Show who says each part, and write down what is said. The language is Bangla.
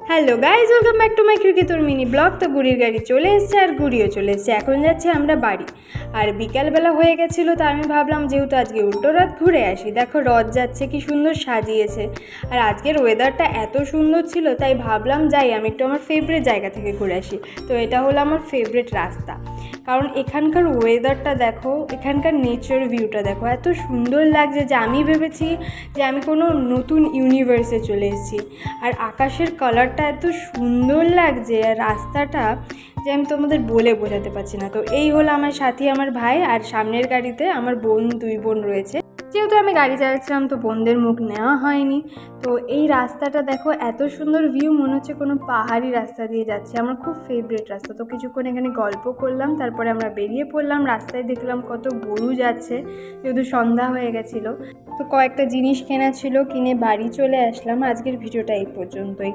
Speaker 1: Hello guys, welcome back to my cricketer mini blog. তো গুড়ির গাড়ি চলে এসছে আর গুড়িও চলে এসছে। এখন যাচ্ছি আমরা বাড়ি। আর বিকালবেলা হয়ে গেছিলো, তো আমি ভাবলাম যেহেতু আজকে উল্টো রথ ঘুরে আসি। দেখো রথ যাচ্ছে, কি সুন্দর সাজিয়েছে। আর আজকের ওয়েদারটা এত সুন্দর ছিল, তাই ভাবলাম যাই আমি একটু আমার ফেভারিট জায়গা থেকে ঘুরে আসি। তো এটা হলো আমার ফেভারিট রাস্তা, কারণ এখানকার ওয়েদারটা দেখো, এখানকার নেচার ভিউটা দেখো, এত সুন্দর লাগছে যে আমি ভেবেছি যে আমি কোনো নতুন ইউনিভার্সে চলে এসেছি। আর আকাশের কালারটা এত সুন্দর লাগছে, আর রাস্তাটা যে আমি তোমাদের বলে বোঝাতে পারছি না। তো এই হলো আমার সাথী, আমার ভাই, আর সামনের গাড়িতে আমার বোন, দুই বোন রয়েছে। যেহেতু আমি গাড়ি চালাচ্ছিলাম, তো বোনদের মুখ নেওয়া হয়নি। তো এই রাস্তাটা দেখো, এত সুন্দর ভিউ, মনে হচ্ছে কোনো পাহাড়ি রাস্তা দিয়ে যাচ্ছে। আমার খুব ফেভারিট রাস্তা। তো কিছুক্ষণ এখানে গল্প করলাম, তারপরে আমরা বেরিয়ে পড়লাম। রাস্তায় দেখলাম কত গরু যাচ্ছে, যেহেতু সন্ধ্যা হয়ে গেছিলো। তো কয়েকটা জিনিস কেনা ছিল, কিনে বাড়ি চলে আসলাম। আজকের ভিডিওটা এই পর্যন্তই।